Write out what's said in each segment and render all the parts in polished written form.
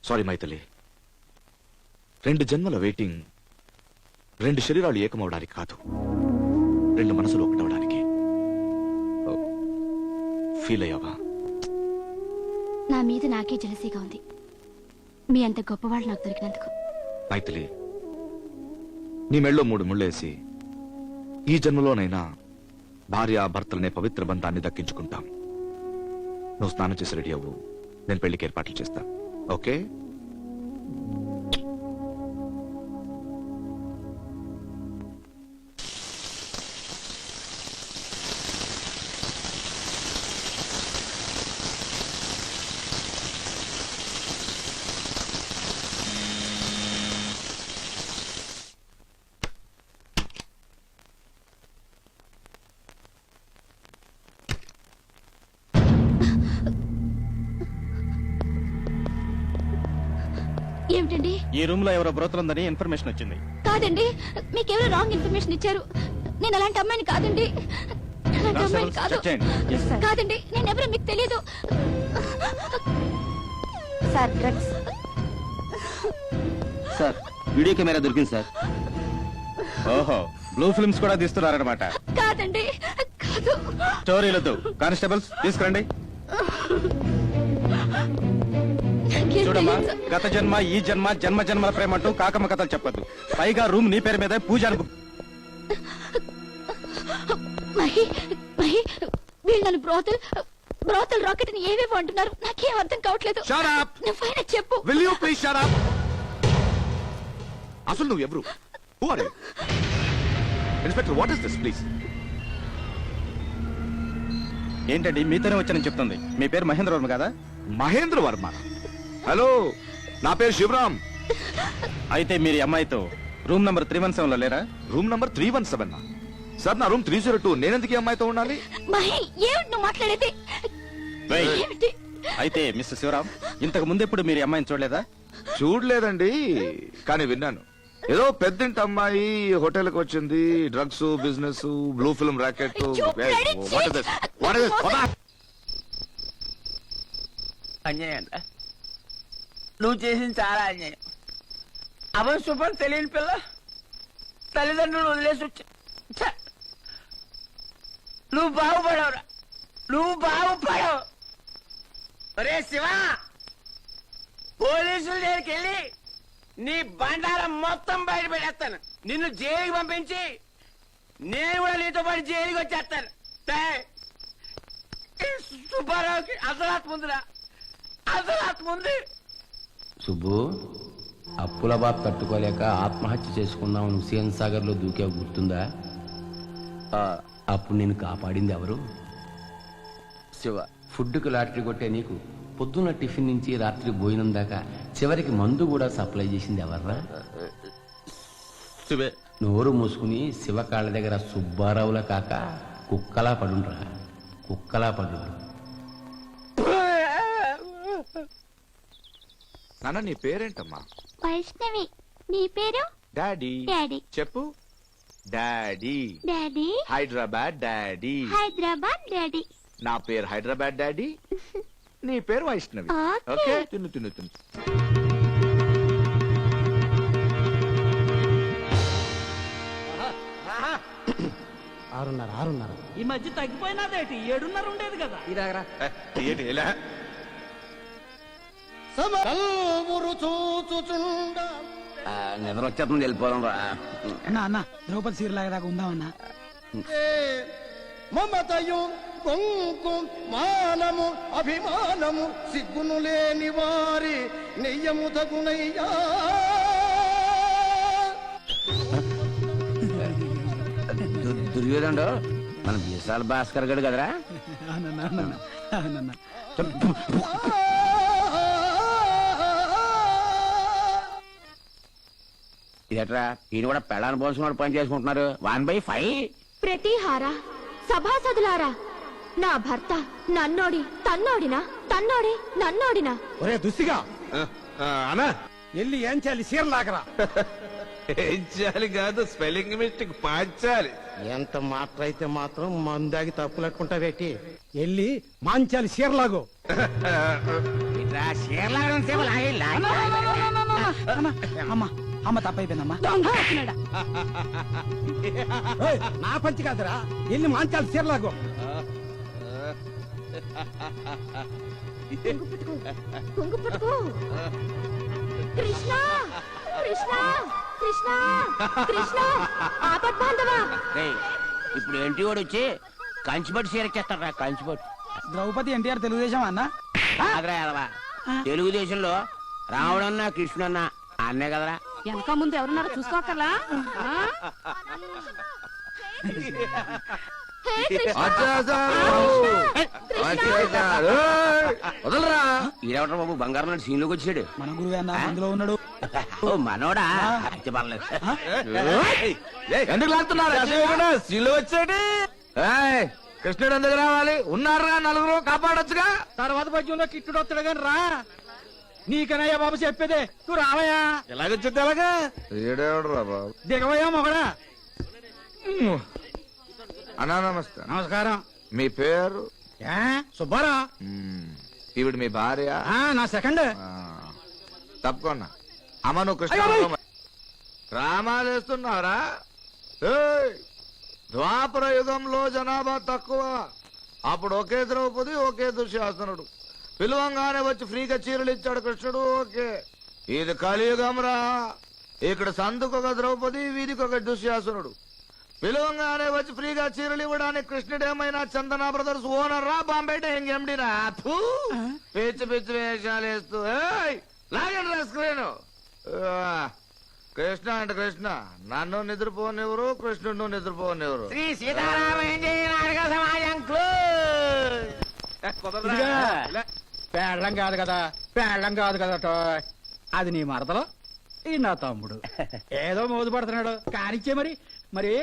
Sorry Maithili, 2 జన్మల waiting 2 శరీరాలు ఏకమవడానికి కాదు, 2 మనసులు ఒకటవడానికి. ఫీల్ అయ్యావా? నా మీద నాకే జలసీగా ఉంది, మీ అంత గొప్పవాళ్ళు నాకు దొరికినందుకు. మైథిలి, నీ మెళ్ళో 3 ముళ్ళేసి ఈ జన్మలోనైనా భార్యాభర్తలనే పవిత్ర బంధాన్ని దక్కించుకుంటాం. నువ్వు స్నానం చేసి రెడీ అవ్వు, నేను పెళ్లికి ఏర్పాట్లు చేస్తా. ఓకే? ఏమిటండి? ఈ రూమ్ లో ఎవరో బ్రోతలుందని ఇన్ఫర్మేషన్ వచ్చింది. కాదండి, మీకెవరో రాంగ్ ఇన్ఫర్మేషన్ ఇచ్చారు. నేను అలాంటి అమ్మాయిని కాదండి, అలాంటి అమ్మాయిని కాదు. కాదండి, నేను ఎవరో మీకు తెలియదు. Sir drugs. Sir video camera దొరికింది సార్. ఓహో, బ్లూ ఫిల్మ్స్ కూడా తీస్తున్నారన్నమాట. కాదండి, కాదు. స్టోరీలతో కానిస్టేబుల్స్ తీసుకురండి. చూడమ్మా, గత జన్మ ఈ జన్మ జన్మ జన్మల ప్రేమ అంటూ కాకమ్మ కథలు చెప్పద్దు. పైగా రూమ్ నీ పేరు మీద పూజ వీళ్ళు నన్ను బ్రోతల్ రాకెట్ అని ఏవేవో అంటున్నారు, నాకేం అర్థం కావట్లేదు. చెప్పు. అసలు నువ్వు ఎవరు? Inspector, what is this please? ఏంటండి మీతోనే వచ్చానని చెప్తుంది. మీ పేరు మహేంద్ర వర్మ కదా? మహేంద్ర వర్మ? హలో, నా పేరు శివరామ్. అయితే మీరు అమ్మాయితో రూమ్ నంబర్ 317 లో లేరా? Room number 317? సార్, నా రూమ్ 302. నేనెందుకు ఈ అమ్మాయితో ఉండాలి? నువ్వు మాట్లాడేది? అయితే మిస్టర్ శివరామ్, ఇంతకు ముందెప్పుడు మీరు అమ్మాయిని చూడలేదా? చూడలేదండి, కానీ విన్నాను. ఏదో పెద్దింటి అమ్మాయి హోటల్ కి వచ్చింది, drugs business, blue film racket. అన్యాయం, నువ్వు చేసింది చాలా అన్యాయం. అవన్ సూపర్ తెలియని పిల్ల తల్లిదండ్రులు వదిలేసి వచ్చా. నువ్వు బాగుపడవురా, నువ్వు బాగుపడవు. ఒరే శివ, పోలీసుల దగ్గరికి వెళ్ళి నీ బండారం మొత్తం బయట పెట్టేస్తాను. నిన్ను జైలుకి పంపించి నేను కూడా నీతో పాటు జైలుకి వచ్చేస్తాను. సుబ్బారావుకి అసలాత్ముందిరా, అసలాత్ముంది. సుబ్బు, అప్పుల బాధ తట్టుకోలేక ఆత్మహత్య చేసుకుందామని హుసేన్ సాగర్ లో దూకే గుర్తుందా? అప్పుడు నేను కాపాడింది ఎవరు? శివ. ఫుడ్కి లాటరీ కొట్టే నీకు పొద్దున్న టిఫిన్ నుంచి రాత్రి భోజనం దాకా చివరికి మందు కూడా సప్లై చేసింది ఎవర్రా? శివే. నోరు మూసుకుని శివ కాళ్ళ దగ్గర సుబ్బారావులా కాక కుక్కలా పడుండ్రా, కుక్కలా పడు. నాన్న, నీ పేరేంటమ్మా? వైష్ణవి. నీ పేరు? డాడీ. డాడీ. చెప్పు. Daddy. Daddy. Hyderabad daddy. Hyderabad daddy. నా పేరు హైదరాబాద్ డాడీ, నీ పేరు వైష్ణవి. ఓకే, తిను తిను తిను. ఆరున్నర. ఈ మధ్య తగ్గిపోయినదేటి? 7:30 ఉండేది కదా. ఇదాగరా ఇలా నిద్ర వచ్చేస్తుంది, వెళ్ళిపోదాం రా. అన్న ద్రౌపది సీరలాగదాకా ఉందామన్నా. మమతయు కొంకు మానము అభిమానము సిగ్గును లేని వారి నెయ్యము తగునయ్యా. దుర్యోధనుడు మన విశాల భాస్కర్ గడు కదరా? ఇదట్రా, ఈయన కూడా పెళ్ళాన్ని పోల్చుకున్నాడు పని చేసుకుంటున్నారు. 1/5. ప్రతిహార సభాసదులారా, నా భర్త నన్నోడి తన్నోడినా, తన్నోడి నన్నోడినా. ఒరే దుస్సిగా, అనా ఎల్లి ఏం చేయాలి? చీరలాగరా. చేయాలి కాదు స్పెల్లింగ్ మిస్టేక్ మార్చాలి. ఎంత మాత్ర అయితే మాత్రం మందాగి తప్పులట్టుకుంటా పెట్టి వెళ్ళి మాంచాలి చీరలాగో ఇట్లా చీరలాగడం సేవ అమ్మా అమ్మ తప్పైపోయిందమ్మా. ఏయ్, నా పంచి కాదురా, వెళ్ళి మాంచాలి చీరలాగో. కొంగు పట్టుకో. కృష్ణ కృష్ణ కృష్ణ కృష్ణ ఆపద్ బాంధవా. ఇప్పుడు ఏంటి వాడు వచ్చి కంచిపట్టు చీరకేస్తారా? కంచిపట్టు ద్రౌపది ఎన్టీఆర్ తెలుగుదేశం అన్న. అదరా ఎదవా. తెలుగుదేశంలో రావడన్నా కృష్ణన్న అన్నే కదరా. వెనక ముందు ఎవరున్నారో చూసుకోకలా. వదలరా. ఈడవటం బాబు బంగారం నాడు సీన్ లోకి వచ్చాడు. మన గురువే అన్న అందులో ఉన్నాడు. ఓ మనోడా అచ్చి పర్లేదు. ఎందుకు లాగుతున్నారు? శిలు వచ్చాడు. కృష్ణుడు ఎందుకు రావాలి? ఉన్నారా నలుగురు, కాపాడొచ్చుగా. తర్వాత పద్యంలో కిట్టుడు వస్తాడు కానీ రా. నీకనయ్యా బాబు చెప్పేదే, నువ్వు రావయ్యా. ఎలాగొచ్చింది ఎలాగా? ఏడేవడరా బాబు. దిగవయ్యా మొగడా. అన్నా నమస్తే. నమస్కారం. మీ పేరు? సుబ్బారా. ఈవిడ మీ భార్య? నా సెకండ్. తప్పకుండా. అమ్మ నువ్వు కృష్ణ డ్రామాలు వేస్తున్నారా? ద్వాపర యుగంలో జనాభా తక్కువ. అప్పుడు ఒకే ద్రౌపది, ఒకే దుశ్శాసనుడు. పిలువంగానే వచ్చి ఫ్రీగా చీరలు ఇచ్చాడు కృష్ణుడు. ఓకే, ఇది కలియుగం రా. ఇక్కడ సందుకొక ద్రౌపది, వీధికొక దుశ్శాసనుడు. పిలువంగానే వచ్చి ఫ్రీగా చీరలు ఇవ్వడానికి కృష్ణుడు ఏమైనా చందన బ్రదర్స్ ఓనర్ రా, బాంబే ఎండిరా? పిచ్చి పిచ్చి వేషాలు వేస్తూ లాగండి స్క్రీన్. కృష్ణ అంటే కృష్ణ, నన్ను నిద్రపోనివ్వరు, కృష్ణుడు నిద్రపోనివ్వరు. శ్రీ సీతారామ సమాజం పేళ్ళం కాదు కదా, పేళ్ళం కాదు కదా. అది నీ మరదలో, ఈ నా తమ్ముడు. ఏదో మోదు పడుతున్నాడు కానిచ్చే. మరి మరి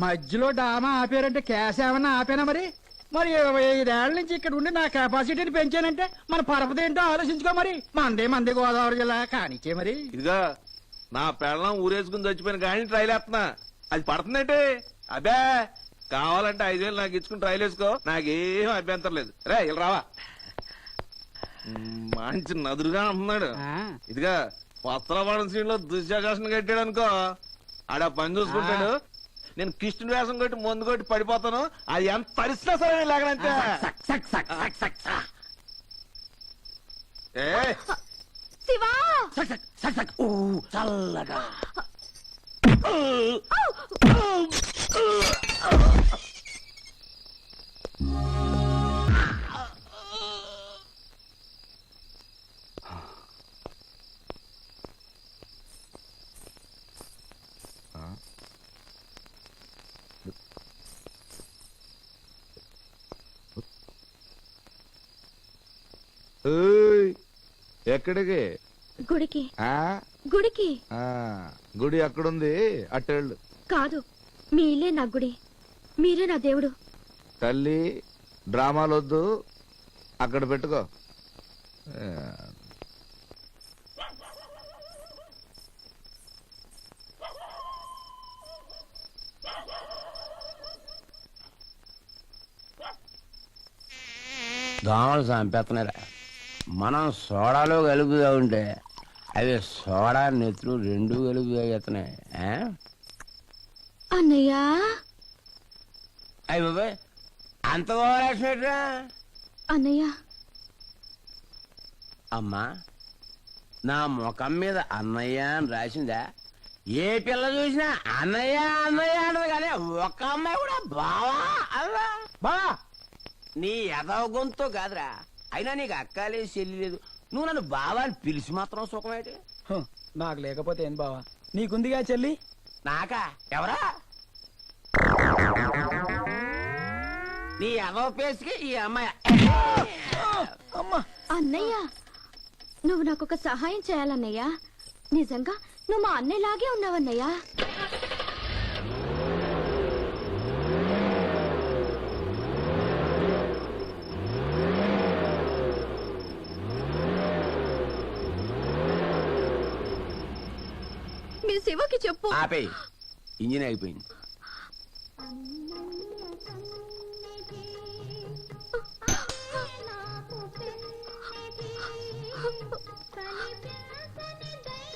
మధ్యలో డామా ఆపారంటే క్యాష్ ఏమన్నా ఆపానా? మరి 25 నుంచి ఇక్కడ ఉండి నా కెపాసిటీని పెంచానంటే మన పరపతి ఏంటో ఆలోచించుకో. మరి మందే గోదావరి జిల్లా కానిచ్చే. మరి ఇదిగా నా పెళ్ళం ఊరేసుకుని చచ్చిపోయిన కానీ ట్రైల్ వేస్తున్నా. అది పడుతుందంటే అబ్బే కావాలంటే 5,000 నాకు ఇచ్చుకుని ట్రైల్ వేసుకో, నాకేం అభ్యంతరం లేదు. రే ఇలా రావా. మంచి నదురుగా అంటున్నాడు. ఇదిగా వస్త్రవాడం సీన్ లో దుశ్శాసనం కట్టాడు అనుకో, ఆడ పని చూసుకుంటాడు. నేను కృష్ణుడి వేషం కొట్టి ముందు కొట్టి పడిపోతాను. అది ఎంత పరిస్థితి సరే లేకనంతే. శివా చల్లగా ఎక్కడికి? గుడికి. ఆ గుడికి ఆ, గుడి అక్కడుంది, అట్టేళ్ళు. కాదు, మీ ఇల్లే నా గుడి, మీరే నా దేవుడు. తల్లి డ్రామాలొద్దు, అక్కడ పెట్టుకో. దోమలు చంపేస్తున్నారా? మనం సోడాలో కలుపుతా ఉంటే అవి సోడా నెత్తులు 2 కలుపు తాగేస్తున్నాయి. అన్నయ్యా అయ్యి బాబాయ్, అంత ఓవరాక్షన్. అన్నయ్య అమ్మా, నా ముఖం మీద అన్నయ్య అని రాసిందా? ఏ పిల్ల చూసినా అన్నయ్య అన్నయ్య అంటది కానీ ఒక అమ్మాయి కూడా బావా అలా బావా. నీ ఎదవ గొంతు కాదురా, అయినా నీకు అక్కాలే చెల్లి లేదు. నువ్వు నన్ను బావా అని పిలిచి మాత్రం సుఖమేటి? నాకు లేకపోతే ఏం బావా, నీకుందిగా చెల్లి. నాకా? ఎవరా? నీ ఎదవ పేసుకి ఈ అమ్మాయి. అన్నయ్య, నువ్వు నాకు ఒక సహాయం చేయాలన్నయ్య. నిజంగా నువ్వు మా అన్నయ్యలాగే ఉన్నావన్నయ్యా. మీ శివకి చెప్పు. ఆపేయి, ఇంజిన్ అయిపోయింది.